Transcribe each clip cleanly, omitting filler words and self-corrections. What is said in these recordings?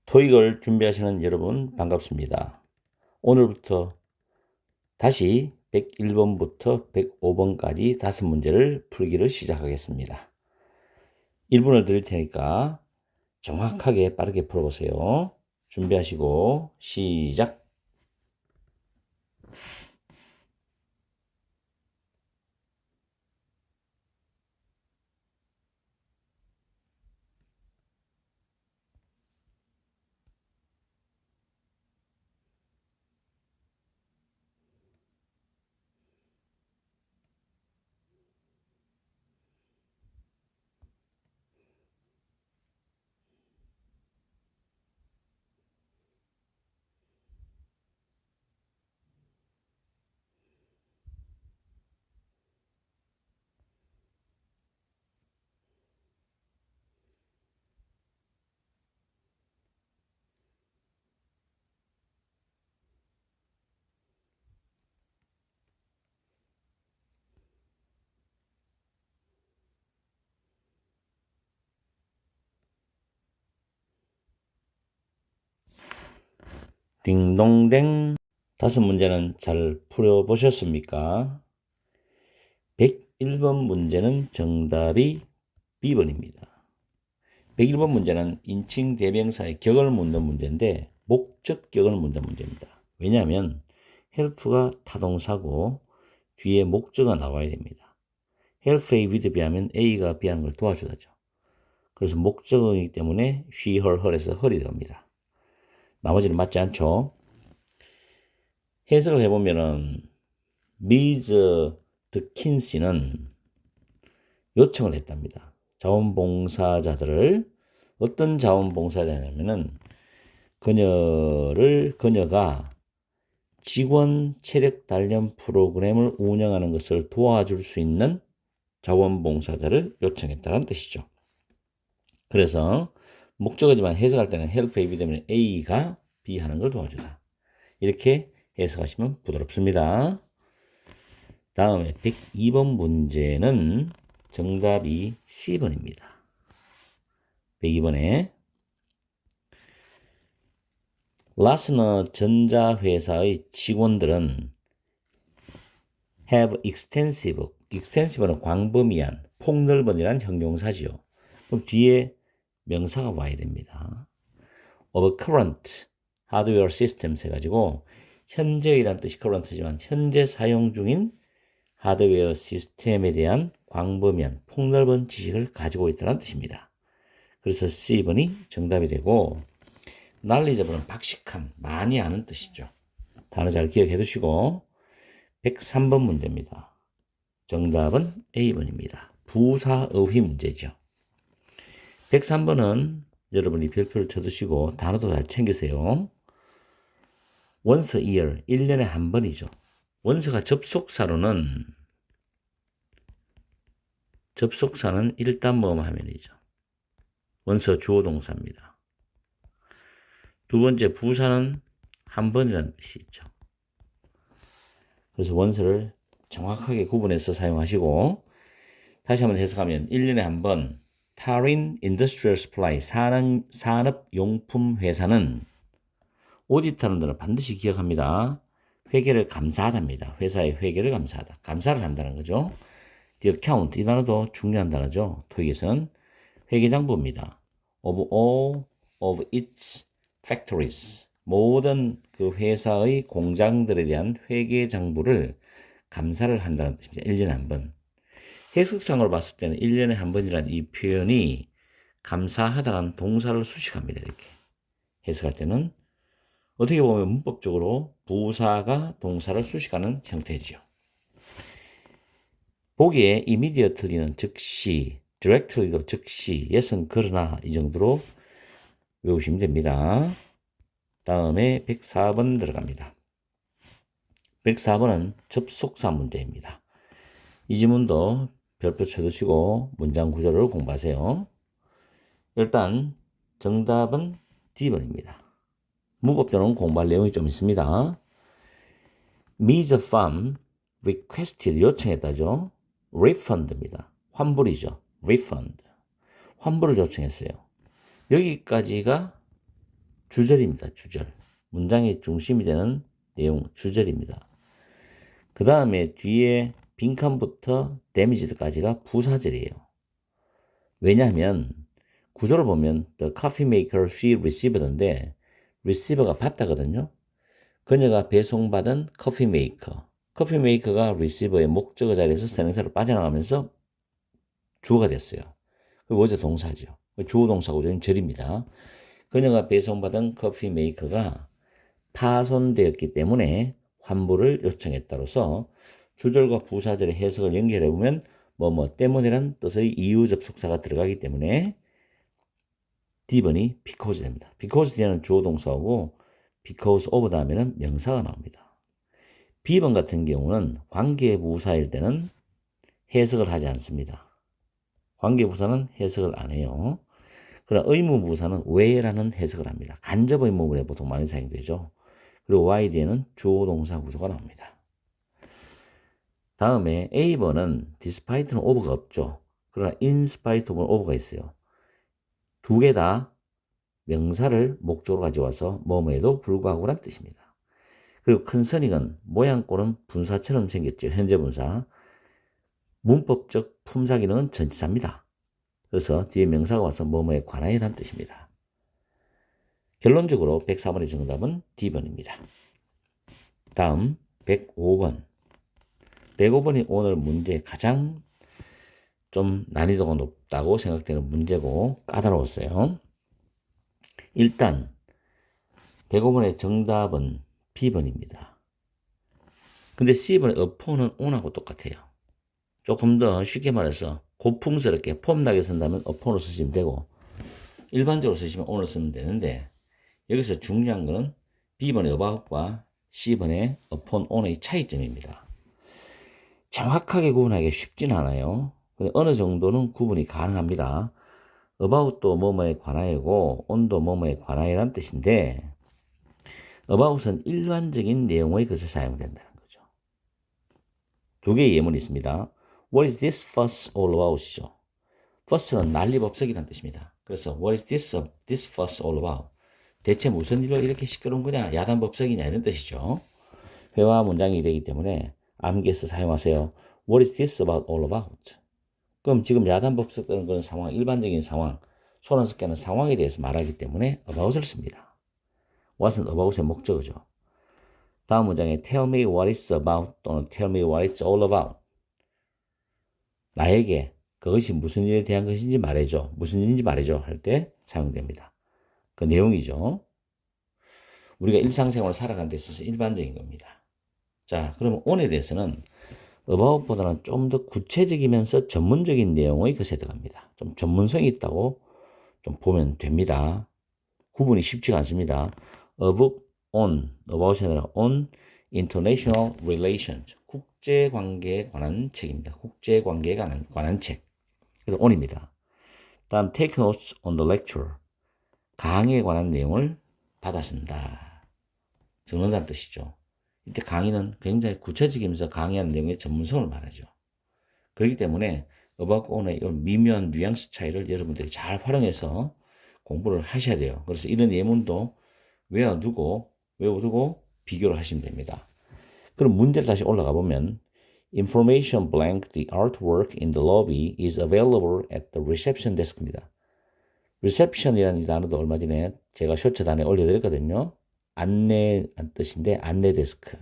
토익을 준비하시는 여러분 반갑습니다. 오늘부터 다시 101번부터 105번까지 5문제를 풀기를 시작하겠습니다. 1분을 드릴 테니까 정확하게 빠르게 풀어보세요. 준비하시고 시작! 딩동댕. 5문제는 잘 풀어보셨습니까? 101번 문제는 정답이 B번입니다. 101번 문제는 인칭 대명사의 격을 묻는 문제인데 목적격을 묻는 문제입니다. 왜냐하면 help가 타동사고 뒤에 목적어가 나와야 됩니다. help A with B하면 A가 B하는 걸 도와주다죠. 그래서 목적어이기 때문에 she, her, her에서 her이 됩니다. 나머지는 맞지 않죠? 해석을 해보면은 미즈 드킨시는 요청을 했답니다. 자원봉사자들을 어떤 자원봉사자냐면은 그녀가 직원 체력 단련 프로그램을 운영하는 것을 도와줄 수 있는 자원봉사자를 요청했다는 뜻이죠. 그래서 목적어지만 해석할 때는 help A 되면 A가 B 하는 걸 도와주다. 이렇게 해석하시면 부드럽습니다. 다음에 102번 문제는 정답이 C번입니다. 102번에 라스너 전자회사의 직원들은 have extensive는 광범위한, 폭넓은이란 형용사지요. 그럼 뒤에 명사가 와야 됩니다. of current hardware systems 해가지고 현재이란 뜻이 current지만 현재 사용 중인 하드웨어 시스템에 대한 광범위한 폭넓은 지식을 가지고 있다는 뜻입니다. 그래서 C번이 정답이 되고 knowledgeable은 박식한, 많이 아는 뜻이죠. 단어 잘 기억해 두시고 103번 문제입니다. 정답은 A번입니다. 부사의휘 문제죠. 103번은 여러분이 별표를 쳐두시고 단어도 잘 챙기세요. once a year, 1년에 한 번이죠. 원서가 접속사는 일단모음 화면이죠. 원서 주어 동사입니다. 두 번째 부사는 한 번이라는 뜻이 있죠. 그래서 원서를 정확하게 구분해서 사용하시고 다시 한번 해석하면 1년에 한 번 타린 인더스트리얼 스플라이 산업용품 회사는 오디트하는 데는 반드시 기억합니다. 회계를 감사하답니다. 회사의 회계를 감사하다. 감사를 한다는 거죠. The account, 이 단어도 중요한 단어죠. 토익에서는 회계장부입니다. Of all of its factories, 모든 그 회사의 공장들에 대한 회계장부를 감사를 한다는 뜻입니다. 1년에 한 번. 해석상으로 봤을 때는 1년에 한 번이라는 이 표현이 감사하다는 동사를 수식합니다. 이렇게 해석할 때는 어떻게 보면 문법적으로 부사가 동사를 수식하는 형태지요. 보기에 immediately는 즉시, directly도 즉시, yes은 그러나 이 정도로 외우시면 됩니다. 다음에 104번 들어갑니다. 104번은 접속사 문제입니다. 이 지문도 별표 쳐두시고 문장 구조를 공부하세요. 일단 정답은 D번입니다. 무법자는 공부할 내용이 좀 있습니다. Ms. Farm requested, 요청했다죠. refund입니다. 환불이죠. refund. 환불을 요청했어요. 여기까지가 주절입니다. 주절. 문장의 중심이 되는 내용 주절입니다. 그 다음에 뒤에 빈칸부터 damage까지가 부사절이에요. 왜냐하면 구조를 보면 the coffee maker she received인데 receiver가 받다거든요. 그녀가 배송받은 커피 메이커. 커피 메이커가 receiver의 목적어 자리에서 선행사로 빠져나가면서 주어가 됐어요. 그리고 어제 동사죠. 주어 동사 구조는 절입니다. 그녀가 배송받은 커피 메이커가 파손되었기 때문에 환불을 요청했다로서 주절과 부사절의 해석을 연결해보면 뭐뭐 때문이란 뜻의 이유 접속사가 들어가기 때문에 D번이 because 됩니다. because 뒤에는 주어 동사고 because of 다음에는 명사가 나옵니다. B번 같은 경우는 관계부사일 때는 해석을 하지 않습니다. 관계부사는 해석을 안 해요. 그러나 의무부사는 왜라는 해석을 합니다. 간접 의무문에 보통 많이 사용되죠. 그리고 Y 뒤에는 주어 동사 구조가 나옵니다. 다음에 A번은 despite는 over가 없죠. 그러나 in spite of는 over가 있어요. 두 개 다 명사를 목적으로 가져와서 뭐뭐에도 불구하고란 뜻입니다. 그리고 큰 선익은 모양꼴은 분사처럼 생겼죠. 현재 분사. 문법적 품사 기능은 전치사입니다. 그래서 뒤에 명사가 와서 뭐뭐에 관하여 란 뜻입니다. 결론적으로 104번의 정답은 D번입니다. 다음 105번. 105번이 오늘 문제 가장 좀 난이도가 높다고 생각되는 문제고 까다로웠어요. 일단 105번의 정답은 B번입니다. 근데 C번의 upon은 on하고 똑같아요. 조금 더 쉽게 말해서 고풍스럽게 폼나게 쓴다면 upon으로 쓰시면 되고 일반적으로 쓰시면 on을 쓰면 되는데 여기서 중요한 거는 B번의 about과 C번의 upon on의 차이점입니다. 정확하게 구분하기가 쉽지는 않아요. 어느 정도는 구분이 가능합니다. about도 뭐뭐에 관하여고 on도 뭐뭐에 관하여란 뜻인데 about은 일반적인 내용의 것을 사용된다는 거죠. 두 개의 예문이 있습니다. What is this fuss all about이죠. fuss는 난리법석이라는 뜻입니다. 그래서 what is this fuss all about? 대체 무슨 일로 이렇게 시끄러운 거냐? 야단법석이냐? 이런 뜻이죠. 회화 문장이 되기 때문에 암기해서 사용하세요. What is this about all about? 그럼 지금 야단법석 뜨는 그런 상황, 일반적인 상황, 소란스럽게 상황에 대해서 말하기 때문에 about을 씁니다. what은 about의 목적어죠. 다음 문장에 tell me what it's about 또는 tell me what it's all about. 나에게 그것이 무슨 일에 대한 것인지 말해줘. 무슨 일인지 말해줘 할 때 사용됩니다. 그 내용이죠. 우리가 일상생활을 살아가는 데 있어서 일반적인 겁니다. 자, 그러면 on에 대해서는 about보다는 좀 더 구체적이면서 전문적인 내용의 것에 들어갑니다. 좀 전문성이 있다고 좀 보면 됩니다. 구분이 쉽지가 않습니다. about, on, about이 아니라 on international relations, 국제관계에 관한 책입니다. 국제관계에 관한 책. 그래서 on입니다. 다음 take notes on the lecture, 강의에 관한 내용을 받아 쓴다. 적는다는 뜻이죠. 이때 강의는 굉장히 구체적이면서 강의하는 내용의 전문성을 말하죠. 그렇기 때문에 about on의 이런 미묘한 뉘앙스 차이를 여러분들이 잘 활용해서 공부를 하셔야 돼요. 그래서 이런 예문도 외워두고 비교를 하시면 됩니다. 그럼 문제를 다시 올라가 보면 Information blank, the artwork in the lobby is available at the reception desk입니다. reception이라는 단어도 얼마 전에 제가 쇼츠 단에 올려드렸거든요. 안내 뜻인데 안내 데스크.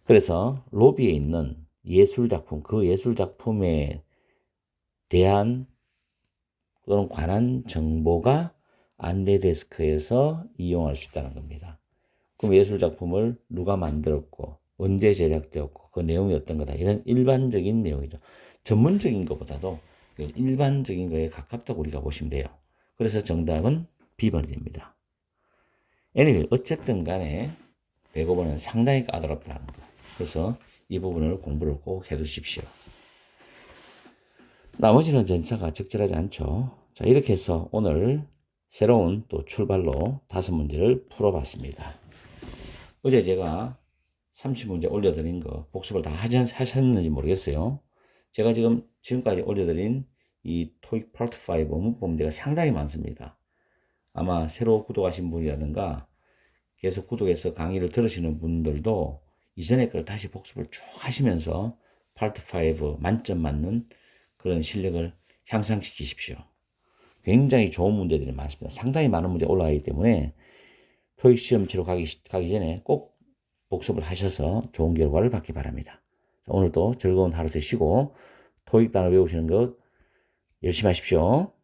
그래서 로비에 있는 예술작품, 그 예술작품에 대한 또는 관한 정보가 안내 데스크에서 이용할 수 있다는 겁니다. 그럼 예술작품을 누가 만들었고 언제 제작되었고 그 내용이 어떤 거다. 이런 일반적인 내용이죠. 전문적인 것보다도 일반적인 거에 가깝다고 우리가 보시면 돼요. 그래서 정답은 B번이 됩니다. anyway, 어쨌든 간에 105번은 상당히 까다롭다는 거. 그래서 이 부분을 공부를 꼭 해두십시오. 나머지는 전차가 적절하지 않죠. 자, 이렇게 해서 오늘 새로운 또 출발로 5문제를 풀어봤습니다. 어제 제가 30문제 올려드린 거 복습을 다 하셨는지 모르겠어요. 제가 지금까지 올려드린 이 토익 파트 5 문법 문제가 상당히 많습니다. 아마 새로 구독하신 분이라든가 계속 구독해서 강의를 들으시는 분들도 이전에 걸 다시 복습을 쭉 하시면서 파트 5 만점 맞는 그런 실력을 향상시키십시오. 굉장히 좋은 문제들이 많습니다. 상당히 많은 문제가 올라가기 때문에 토익 시험 치러 가기 전에 꼭 복습을 하셔서 좋은 결과를 받기 바랍니다. 오늘도 즐거운 하루 되시고 토익 단어 외우시는 것 열심히 하십시오.